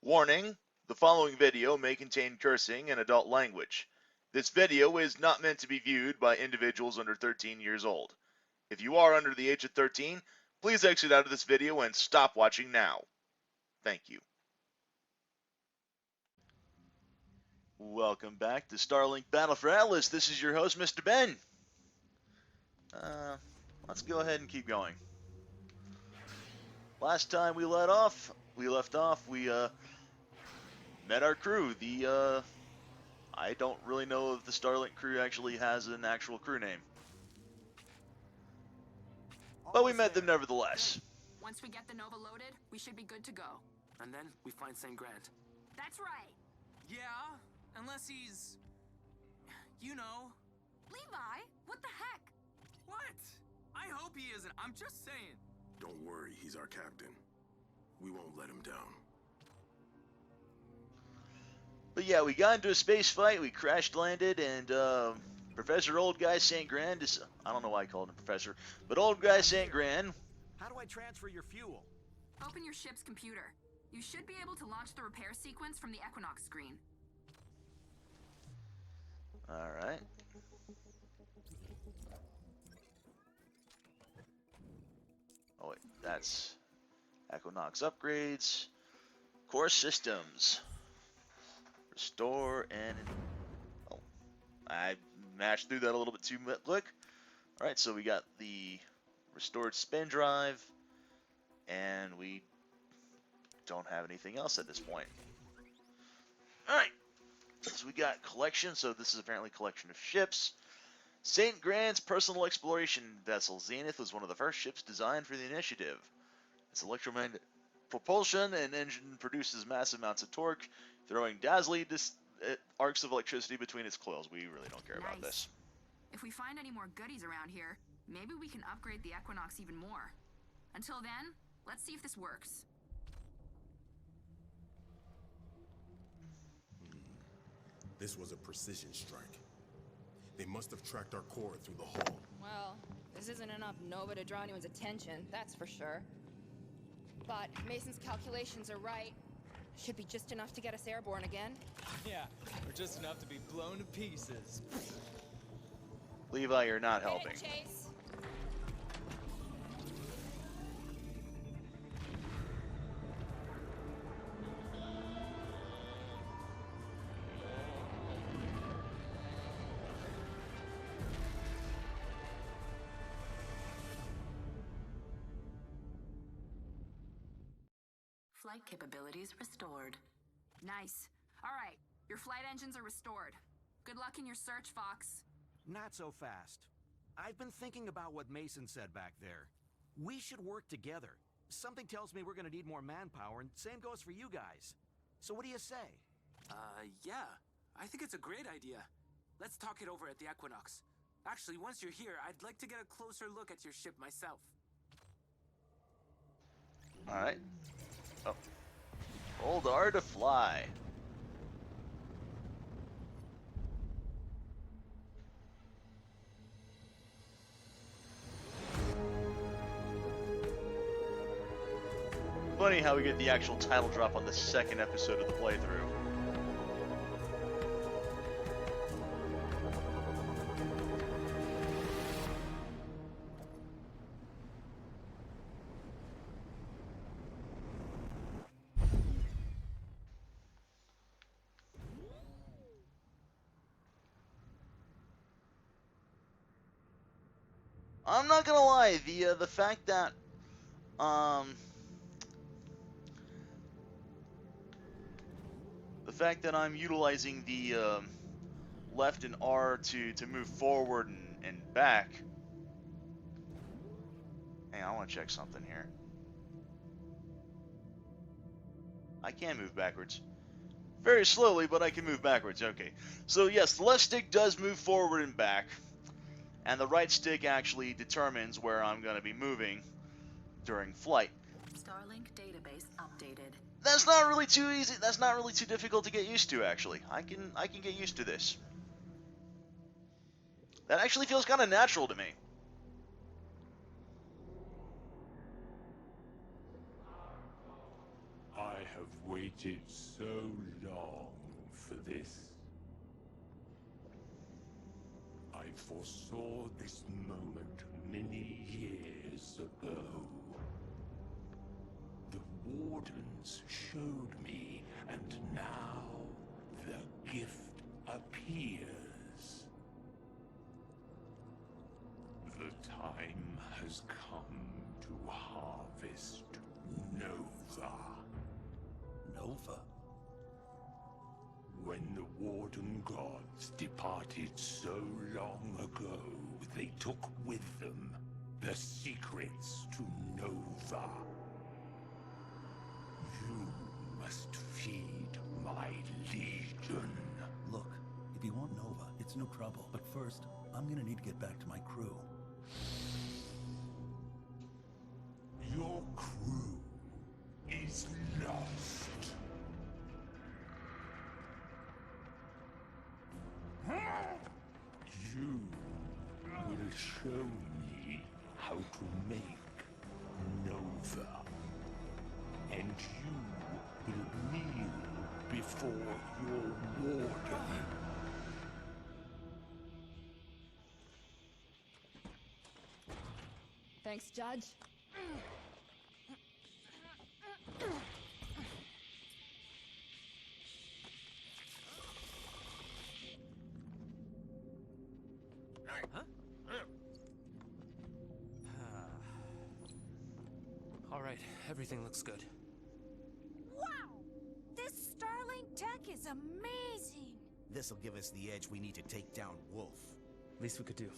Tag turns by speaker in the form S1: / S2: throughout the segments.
S1: Warning, the following video may contain cursing and adult language. This video is not meant to be viewed by individuals under 13 years old. If you are under the age of 13, please exit out of this video and stop watching now. Thank you. Welcome back to Starlink Battle for Atlas. This is your host, Mr. Ben. Let's go ahead and keep going. Last time we left off, we met our crew. I don't really know if the Starlink crew actually has an actual crew name. But we met them nevertheless.
S2: Once we get the Nova loaded, we should be good to go.
S3: And then we find St. Grant.
S2: That's right.
S4: Yeah, unless he's... you know.
S2: Levi, what the heck?
S4: What? I hope he isn't. I'm just saying.
S5: Don't worry, he's our captain. We won't let him down.
S1: But yeah, we got into a space fight, we crash landed, and Professor Old Guy St. Grand is... I don't know why I called him Professor, but Old Guy St. Grand...
S6: How do I transfer your fuel?
S2: Open your ship's computer. You should be able to launch the repair sequence from the Equinox screen.
S1: Alright. Oh wait, that's Equinox upgrades. Core systems. Restore and... Oh, I mashed through that a little bit too quick. Alright, so we got the restored spin drive, and we don't have anything else at this point. Alright, so we got collection, so this is apparently a collection of ships. St. Grand's personal exploration vessel, Zenith, was one of the first ships designed for the initiative. Its electromagnetic propulsion and engine produces massive amounts of torque, throwing dazzling arcs of electricity between its coils. We really don't care about this.
S2: If we find any more goodies around here, maybe we can upgrade the Equinox even more. Until then, let's see if this works.
S5: This was a precision strike. They must have tracked our core through the hull.
S7: Well, this isn't enough Nova to draw anyone's attention, that's for sure. But Mason's calculations are right. Should be just enough to get us airborne again.
S4: Yeah, or just enough to be blown to pieces.
S1: Levi, you're not
S7: Hit it,
S1: helping.
S7: Chase.
S2: Flight capabilities restored. Nice. All right, your flight engines are restored. Good luck in your search, Fox.
S6: Not so fast. I've been thinking about what Mason said back there. We should work together. Something tells me we're gonna need more manpower, and same goes for you guys. So what do you say?
S3: Yeah. I think it's a great idea. Let's talk it over at the Equinox. Actually, once you're here, I'd like to get a closer look at your ship myself.
S1: Alright. Oh. Hold R to fly. Funny how we get the actual title drop on the second episode of the playthrough. I'm not gonna lie, the fact that I'm utilizing the left and R to move forward and back. Hang on, I want to check something here. I can move backwards. Very slowly, but I can move backwards. Okay. So yes, the left stick does move forward and back. And the right stick actually determines where I'm going to be moving during flight.
S2: Starlink database updated.
S1: That's not really too easy. That's not really too difficult to get used to, actually. I can get used to this. That actually feels kind of natural to me.
S5: I
S8: have waited so long for this. I foresaw this moment many years ago. The Wardens showed me, and now the gift appears. The time has come to harvest Nova.
S9: Nova?
S8: When the Warden gods departed so long ago, they took with them the secrets to Nova. You must feed my legion.
S9: Look, if you want Nova, it's no trouble. But first, I'm gonna need to get back to my crew.
S8: Your crew is lost. You will show me how to make Nova. And you will kneel before your warden.
S7: Thanks, Judge.
S3: All right, everything looks good.
S10: Wow! This Starlink tech is amazing!
S6: This'll give us the edge we need to take down Wolf.
S3: Least we could do.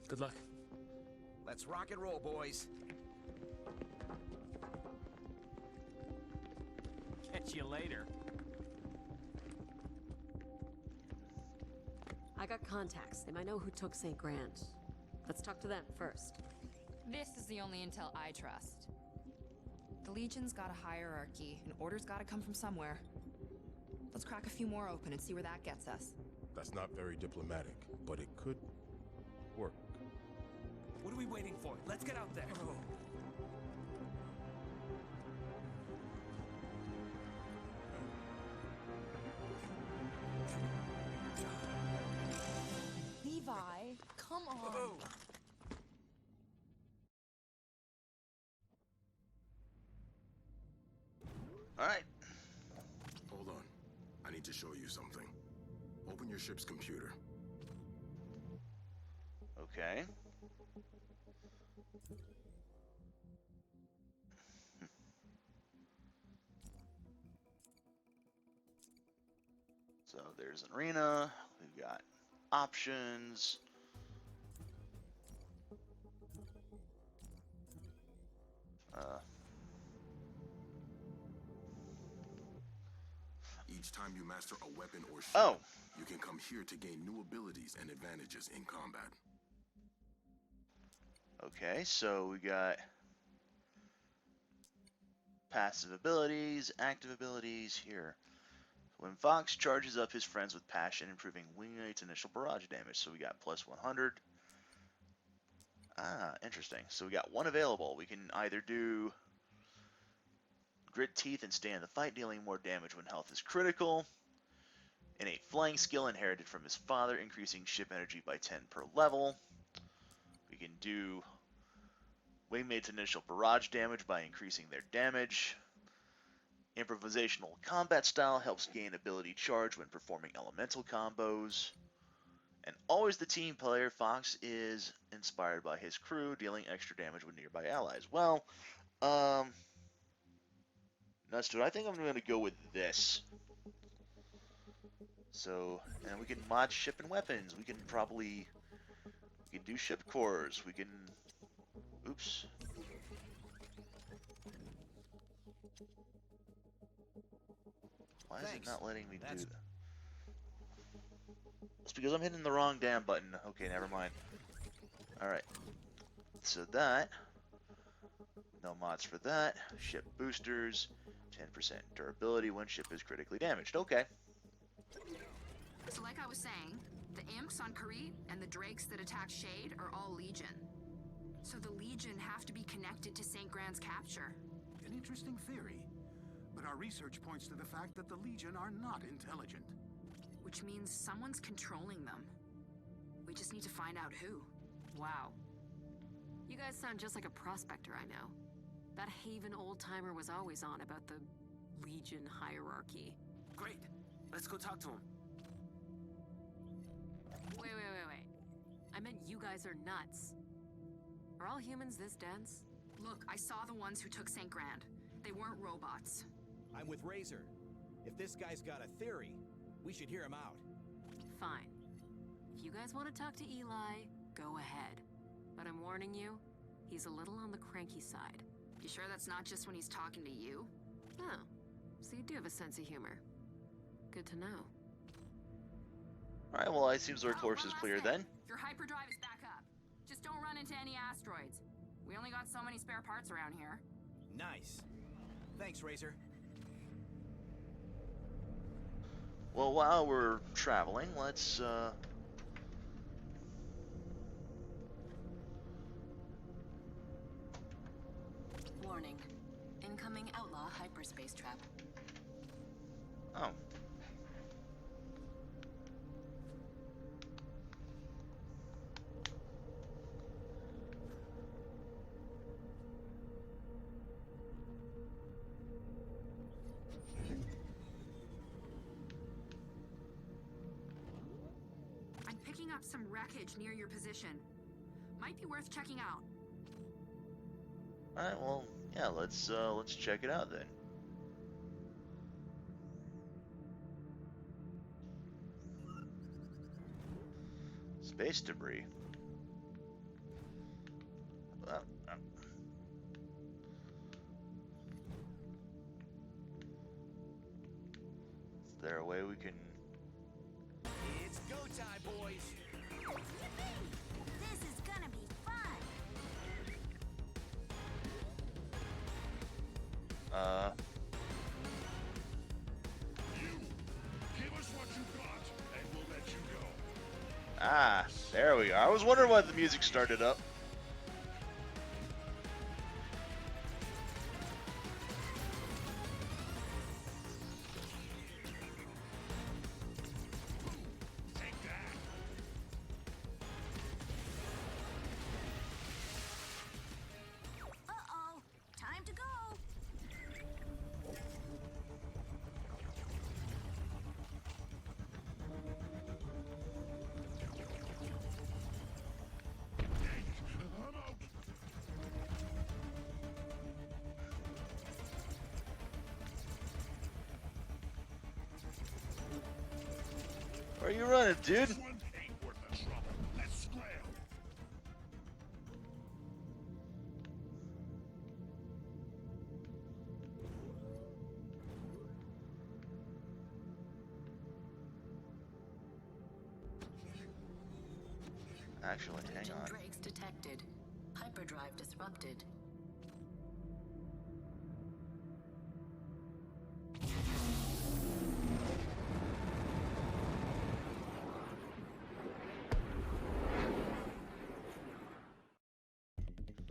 S3: Good luck.
S6: Let's rock and roll, boys.
S4: Catch you later.
S11: I got contacts. They might know who took St. Grant. Let's talk to them first.
S7: This is the only intel I trust. The Legion's got a hierarchy, and order's gotta come from somewhere. Let's crack a few more open and see where that gets us.
S5: That's not very diplomatic, but it could work.
S3: What are we waiting for? Let's get out there.
S7: Levi, come on.
S1: Alright.
S5: Hold on. I need to show you something. Open your ship's computer.
S1: Okay. So there's an arena. We've got options.
S5: Each time you master a weapon or ship,
S1: Oh.
S5: you can come here to gain new abilities and advantages in combat.
S1: Okay, so we got passive abilities, active abilities here. When Fox charges up his friends with passion, improving wingmate's initial barrage damage. So we got plus 100. Ah, interesting. So we got one available. We can either do grit teeth and stay in the fight, dealing more damage when health is critical. Innate flying skill inherited from his father, increasing ship energy by 10 per level. We can do wingmate's initial barrage damage by increasing their damage. Improvisational combat style helps gain ability charge when performing elemental combos. And always the team player, Fox is inspired by his crew, dealing extra damage with nearby allies. Well, nuts to it. I think I'm going to go with this. So, and we can mod ship and weapons. We can do ship cores. We can, oops. Why is it not letting me do that? It's because I'm hitting the wrong damn button. Okay, never mind. Alright. So that. No mods for that. Ship boosters. 10% durability when ship is critically damaged. Okay.
S2: So like I was saying, the imps on Kareet and the drakes that attack Shade are all Legion. So the Legion have to be connected to St. Grant's capture.
S6: An interesting theory. But
S12: our research points to the fact that the Legion are not intelligent.
S2: Which means someone's controlling them. We just need to find out who.
S11: Wow. You guys sound just like a prospector I know. That Haven old-timer was always on about the Legion hierarchy.
S3: Great. Let's go talk to him.
S11: Wait. I meant you guys are nuts. Are all humans this dense?
S2: Look, I saw the ones who took St. Grand. They weren't robots.
S6: I'm with Razor. If this guy's got a theory, we should hear him out.
S11: Fine. If you guys want to talk to Eli, go ahead. But I'm warning you, he's a little on the cranky side.
S2: You sure that's not just when he's talking to you?
S11: Oh, so you do have a sense of humor. Good to know.
S1: Alright, well, it seems our course is clear then.
S2: Your hyperdrive is back up. Just don't run into any asteroids. We only got so many spare parts around here.
S6: Nice. Thanks, Razor.
S1: Well, while we're traveling, let's,
S2: Warning. Incoming outlaw hyperspace trap.
S1: Oh.
S2: I'm picking up some wreckage near your position. Might be worth checking out.
S1: Alright, well, yeah, let's check it out then. Space debris. Is there a way we can...
S6: It's go time, boys!
S10: This is gonna be fun!
S8: You, give us what you got, and we'll let you go.
S1: Ah, there we go. I was wondering why the music started up.
S8: Take that.
S10: Uh-oh! Time to go!
S8: I'm out.
S1: Where are you running, dude?
S8: This one ain't worth the trouble. Let's scram.
S1: Actually, hang
S2: Legion
S1: on.
S2: Drakes detected. Hyperdrive disrupted.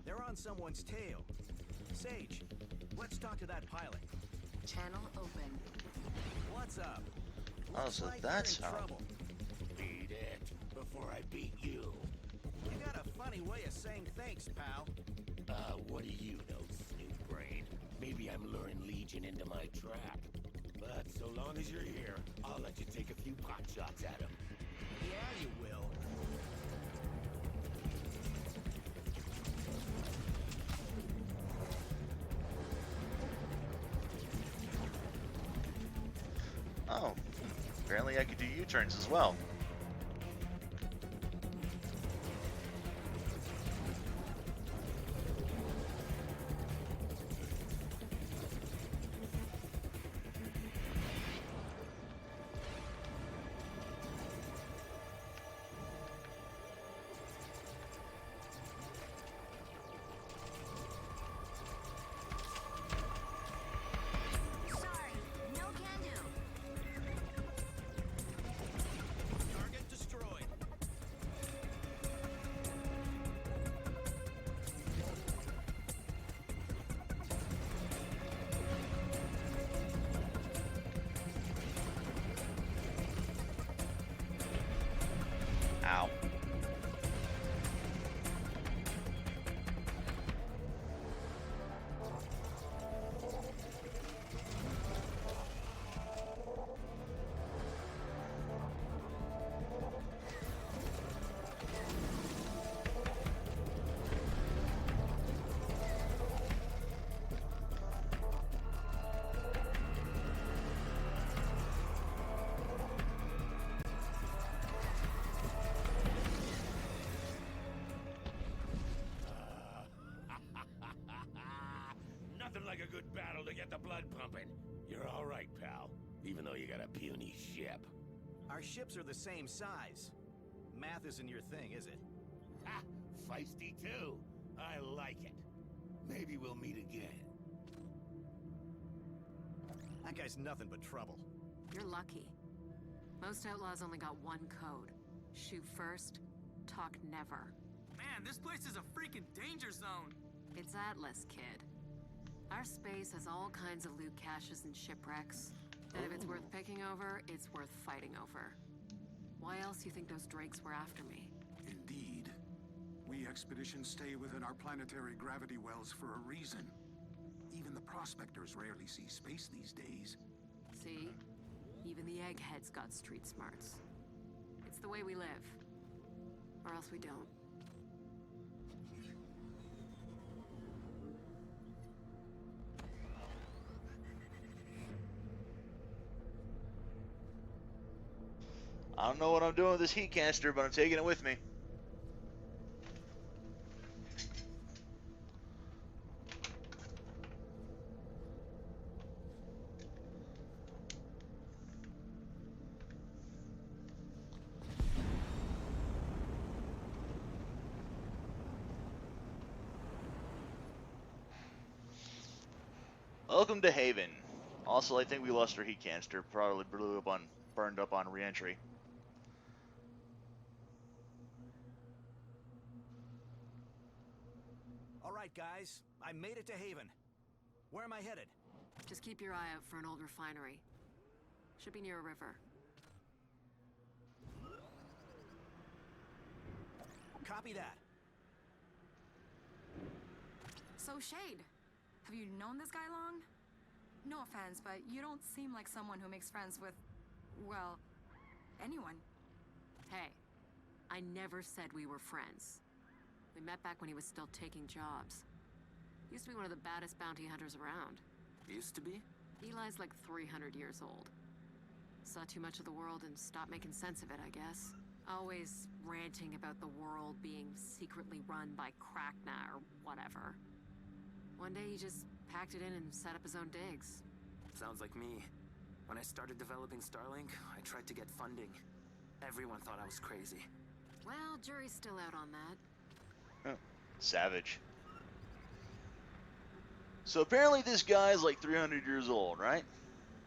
S6: They're on someone's tail. Sage, let's talk to that pilot.
S2: Channel open.
S6: What's up?
S1: Oh,
S6: Looks
S1: so
S6: like
S1: that's
S6: you're in
S1: how.
S6: trouble.
S8: Beat it before I beat you.
S6: You got a funny way of saying thanks, pal.
S8: What do you know, Snoop Brain? Maybe I'm luring Legion into my trap. But so long as you're here, I'll let you take a few pot shots at him.
S6: Yeah, you will.
S1: Oh, apparently I could do U-turns as well.
S10: Sorry, no can do.
S8: like a good battle to get the blood pumping. You're all right, pal. Even though you got a puny ship.
S6: Our ships are the same size. Math isn't your thing, is it?
S8: Ha! Feisty too. I like it. Maybe we'll meet again.
S6: That guy's nothing but trouble.
S11: You're lucky. Most outlaws only got one code. Shoot first, talk never.
S3: Man, this place is a freaking danger zone.
S11: It's Atlas, kid. Our space has all kinds of loot caches and shipwrecks. And if it's worth picking over, it's worth fighting over. Why else do you think those drakes were after me?
S12: Indeed. We expeditions stay within our planetary gravity wells for a reason. Even the prospectors rarely see space these days.
S11: See? Even the eggheads got street smarts. It's the way we live. Or else we don't.
S1: I don't know what I'm doing with this heat canister, but I'm taking it with me. Welcome to Haven. Also, I think we lost our heat canister. Probably burned up on re-entry.
S6: All right, guys. I made it to Haven. Where am I headed?
S11: Just keep your eye out for an old refinery. Should be near a river.
S6: Copy that.
S2: So, Shade, have you known this guy long? No offense, but you don't seem like someone who makes friends with, well, anyone.
S11: Hey, I never said we were friends. We met back when he was still taking jobs. He used to be one of the baddest bounty hunters around.
S3: Used to be?
S11: Eli's like 300 years old. Saw too much of the world and stopped making sense of it, I guess. Always ranting about the world being secretly run by Krakna or whatever. One day he just packed it in and set up his own digs.
S3: Sounds like me. When I started developing Starlink, I tried to get funding. Everyone thought I was crazy.
S11: Well, jury's still out on that.
S1: Savage. So apparently this guy's like 300 years old, right?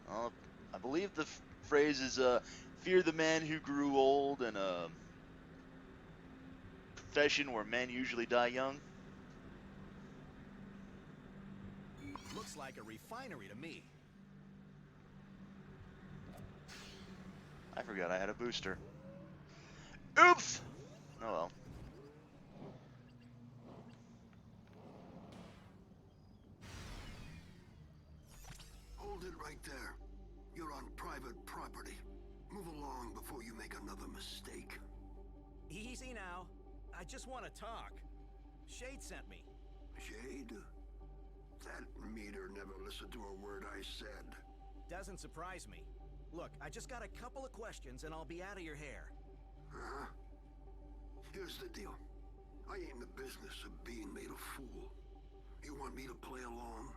S1: Well, I believe the phrase is, fear the man who grew old in a profession where men usually die young.
S6: Looks like a refinery to me.
S1: I forgot I had a booster. Oops! Oh well.
S13: Hold it right there. You're on private property. Move along before you make another mistake.
S6: Easy now. I just want to talk. Shade sent me.
S13: Shade? That meter never listened to a word I said.
S6: Doesn't surprise me. Look, I just got a couple of questions and I'll be out of your hair.
S13: Huh? Here's the deal. I ain't in the business of being made a fool. You want me to play along?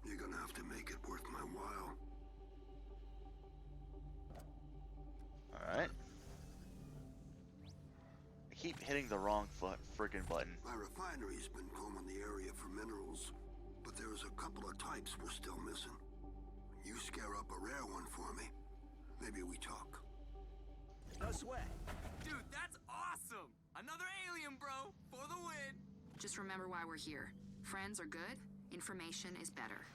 S13: You're gonna have to make it worth my while.
S1: Alright. I keep hitting the wrong frickin' button.
S13: My refinery's been combing the area for minerals, but there's a couple of types we're still missing. You scare up a rare one for me. Maybe we talk.
S6: No sweat.
S3: Dude, that's awesome! Another alien, bro! For the win!
S2: Just remember why we're here. Friends are good, information is better.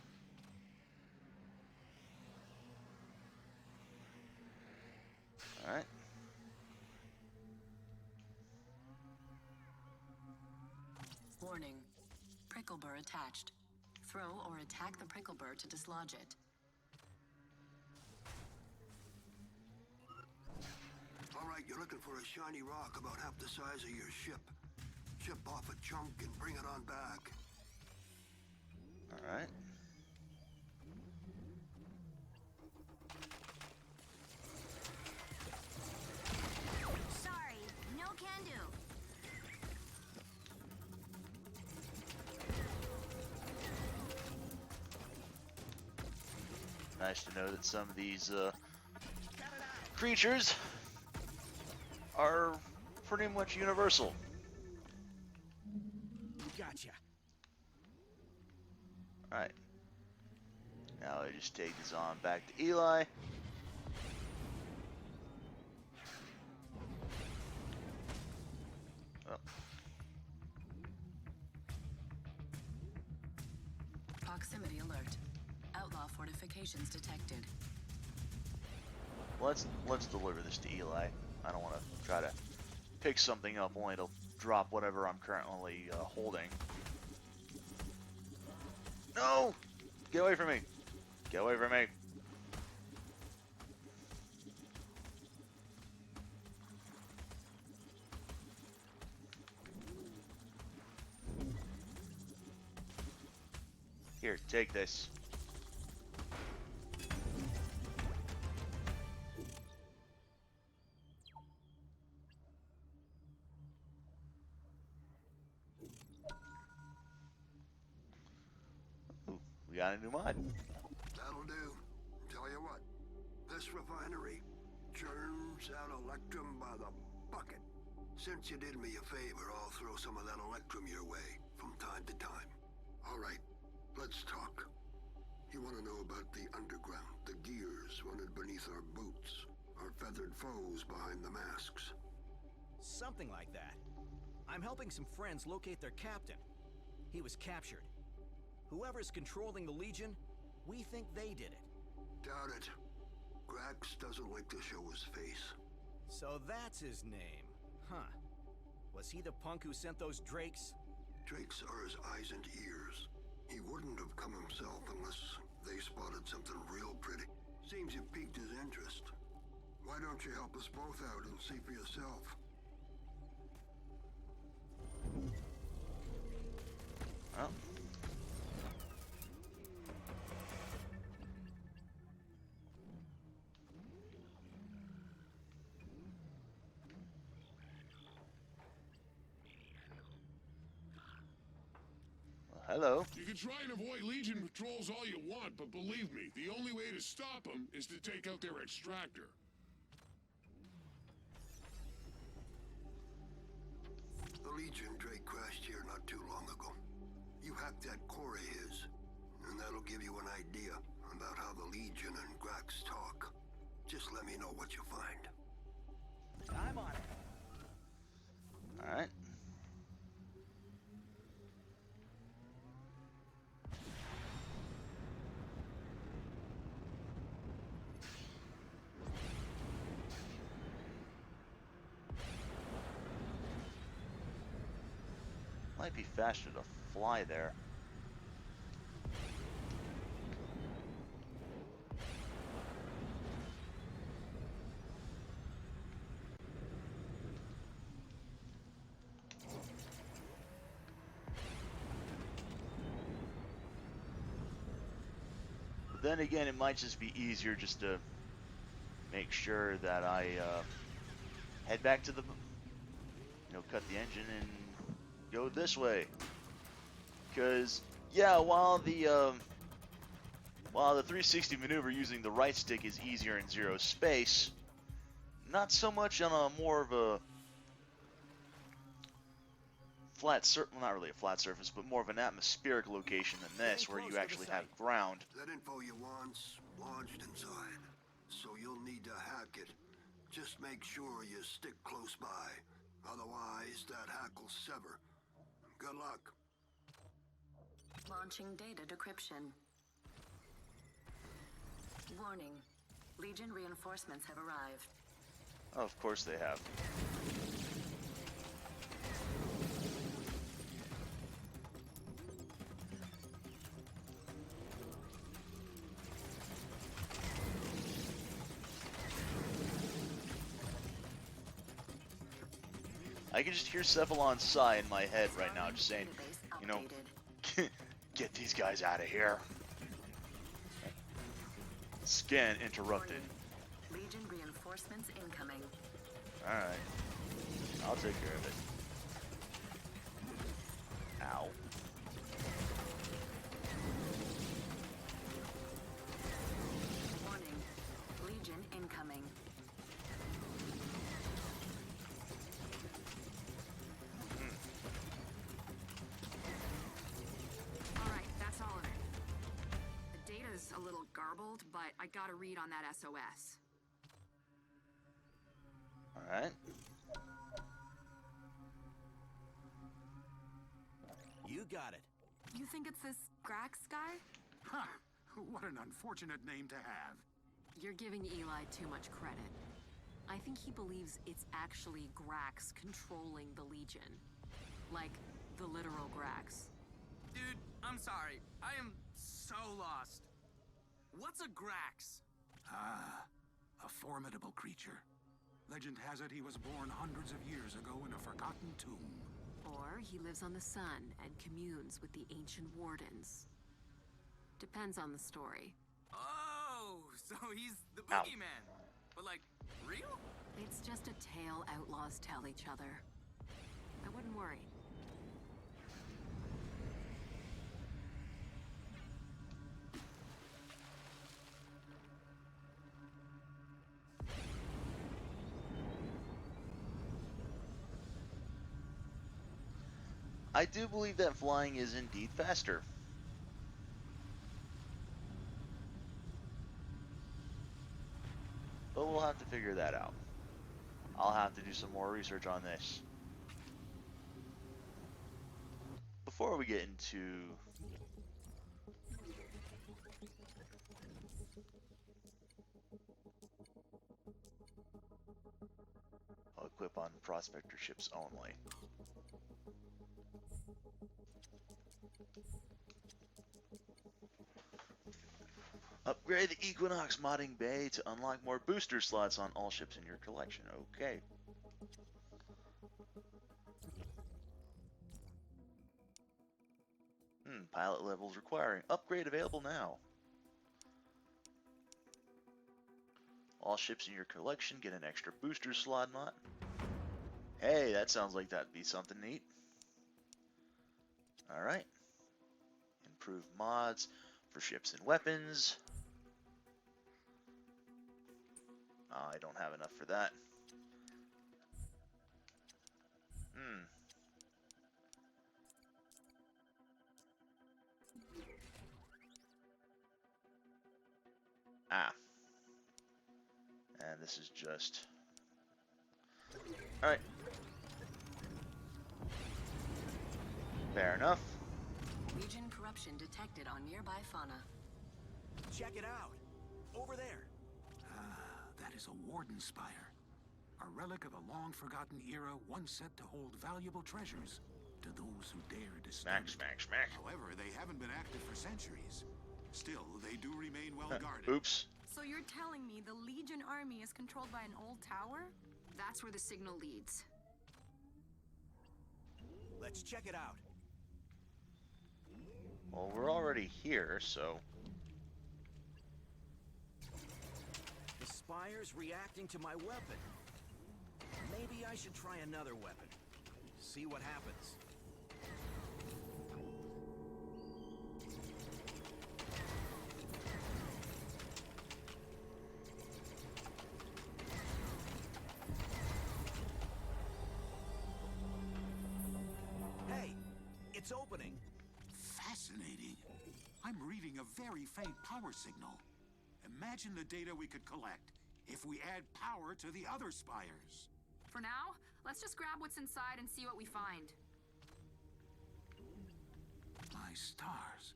S1: Alright.
S2: Warning. Prickle burr attached. Throw or attack the prickle burr to dislodge it.
S13: Alright, you're looking for a shiny rock about half the size of your ship. Chip off a chunk and bring it on back.
S1: Alright.
S10: Sorry, no can do.
S1: Nice to know that some of these creatures are pretty much universal.
S6: Gotcha.
S1: Alright. Now I just take this on back to Eli. Oh.
S2: Proximity alert. Outlaw fortifications detected.
S1: Let's deliver this to Eli. I don't want to try to pick something up only to drop whatever I'm currently holding. No! Get away from me! Get away from me! Here, take this. Ooh, we got a new mod.
S13: That'll do. Tell you what, this refinery churns out electrum by the bucket. Since you did me a favor, I'll throw some of that electrum your way from time to time. All right, let's talk. You want to know about the underground, the gears running beneath our boots, our feathered foes behind the masks?
S6: Something like that. I'm helping some friends locate their captain. He was captured. Whoever's controlling the Legion, we think they did it.
S13: Doubt it. Grax doesn't like to show his face.
S6: So that's his name, huh? Was he the punk who sent those drakes?
S13: Drakes are his eyes and ears. He wouldn't have come himself unless they spotted something real pretty. Seems you piqued his interest. Why don't you help us both out and see for yourself?
S1: Oh. Hello.
S14: You can try and avoid Legion patrols all you want, but believe me, the only way to stop them is to take out their extractor.
S13: The Legion Drake crashed here not too long ago. You hacked that core of his, and that'll give you an idea about how the Legion and Grax talk. Just let me know what you find.
S6: I'm on it.
S1: Alright. Might be faster to fly there. But then again, it might just be easier just to make sure that I head back to the, cut the engine and go this way, because yeah, while the 360 maneuver using the right stick is easier in zero space, not so much on a more of a flat not really a flat surface, but more of an atmospheric location than this, where you actually have ground.
S13: That info you want's lodged inside, so you'll need to hack it. Just make sure you stick close by, otherwise that hack will sever. Good luck.
S2: Launching data decryption. Warning. Legion reinforcements have arrived.
S1: Oh, of course they have. I can just hear Cephalon's sigh in my head right now, just saying, get these guys out of here. Scan interrupted.
S2: Legion reinforcements incoming.
S1: Alright. I'll take care of it. Ow.
S2: involved, but I got a read on that SOS.
S1: Alright.
S6: You got it.
S2: You think it's this Grax guy?
S12: Ha! What an unfortunate name to have.
S11: You're giving Eli too much credit. I think he believes it's actually Grax controlling the Legion. Like, the literal Grax.
S3: Dude, I'm sorry. I am so lost. What's a Grax?
S12: Ah, a formidable creature. Legend has it he was born hundreds of years ago in a forgotten tomb.
S11: Or he lives on the sun and communes with the ancient wardens. Depends on the story.
S3: Oh, so he's the
S1: Ow.
S3: boogeyman. But like, real?
S11: It's just a tale outlaws tell each other. I wouldn't worry.
S1: I do believe that flying is indeed faster. But we'll have to figure that out. I'll have to do some more research on this. Before we get into I'll equip on prospector ships only. Upgrade the Equinox modding bay to unlock more booster slots on all ships in your collection. Okay. Pilot levels requiring. Upgrade available now. All ships in your collection get an extra booster slot mod. Hey, that sounds like that'd be something neat. Alright. Improve mods for ships and weapons. I don't have enough for that. Ah. And this is just... Alright. Fair enough.
S15: Legion corruption detected on nearby fauna.
S6: Check it out. Over there.
S12: Ah, that is a warden spire. A relic of a long-forgotten era once said to hold valuable treasures to those who dare disturb it.
S1: Smack.
S12: However, they haven't been active for centuries. Still, they do remain well guarded.
S1: Oops.
S2: So you're telling me the Legion army is controlled by an old tower?
S15: That's where the signal leads.
S6: Let's check it out.
S1: Well, we're already here, so...
S6: The spire's reacting to my weapon. Maybe I should try another weapon. See what happens. Hey, it's opening.
S12: Fascinating. I'm reading a very faint power signal. Imagine the data we could collect if we add power to the other spires.
S15: For now, let's just grab what's inside and see what we find.
S12: My stars.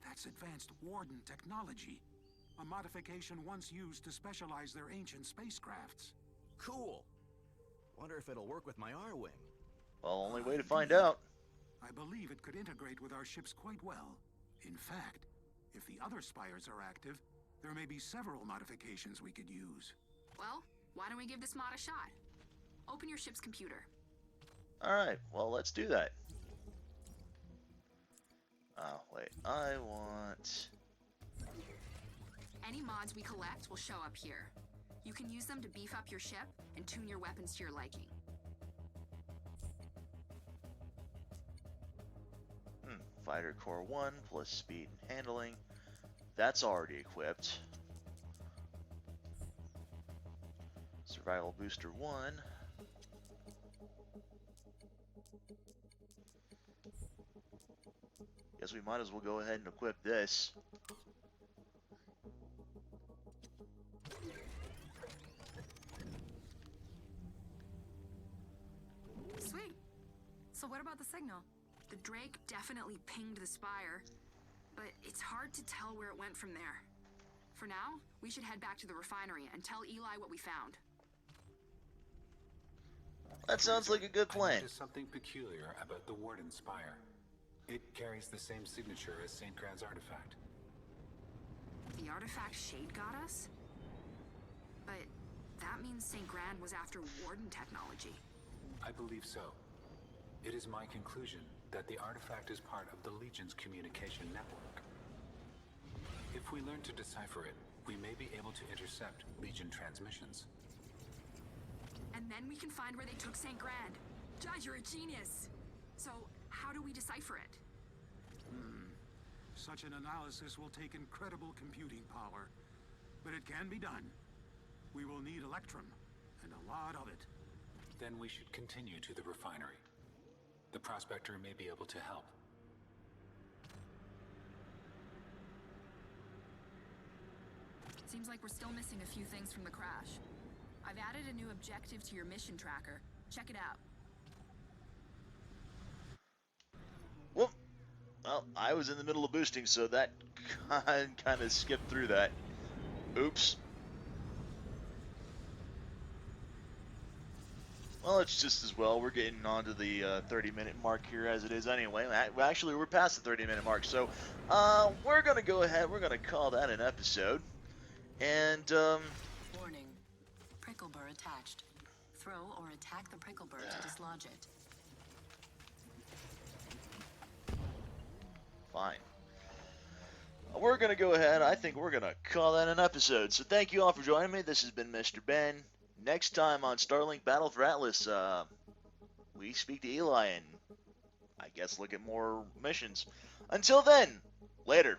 S12: That's advanced Warden technology. A modification once used to specialize their ancient spacecrafts.
S6: Cool. Wonder if it'll work with my R-Wing.
S1: Well, only way to find out.
S12: I believe it could integrate with our ships quite well. In fact, if the other spires are active, there may be several modifications we could use.
S15: Well, why don't we give this mod a shot? Open your ship's computer.
S1: Alright, well, let's do that. Oh, wait. I want...
S15: Any mods we collect will show up here. You can use them to beef up your ship and tune your weapons to your liking.
S1: Fighter Core 1 plus speed and handling. That's already equipped. Survival Booster 1. Guess we might as well go ahead and equip this.
S2: So what about the signal?
S15: The Drake definitely pinged the Spire, but it's hard to tell where it went from there. For now, we should head back to the refinery and tell Eli what we found.
S1: That sounds like a good
S16: I
S1: plan.
S16: noticed something peculiar about the Warden Spire. It carries the same signature as St. Grand's artifact.
S15: The artifact Shade got us? But that means St. Grand was after Warden technology.
S16: I believe so. It is my conclusion that the artifact is part of the Legion's communication network. If we learn to decipher it, we may be able to intercept Legion transmissions.
S15: And then we can find where they took St. Grand. Judge, you're a genius! So, how do we decipher it?
S12: Such an analysis will take incredible computing power. But it can be done. We will need Electrum, and a lot of it.
S16: Then we should continue to the refinery. The Prospector may be able to help.
S15: Seems like we're still missing a few things from the crash. I've added a new objective to your mission tracker. Check it out.
S1: Well, I was in the middle of boosting, so that kind of skipped through that. Oops. Well, it's just as well. We're getting on to the 30-minute mark here as it is anyway. Actually, we're past the 30-minute mark, so we're going to go ahead. We're going to call that an episode. And,
S17: Warning. Prickle burr attached. Throw or attack the prickle burr to dislodge it.
S1: fine. We're going to go ahead. I think we're going to call that an episode. So thank you all for joining me. This has been Mr. Ben. Next time on Starlink Battle for Atlas, we speak to Eli and I guess look at more missions. Until then, later.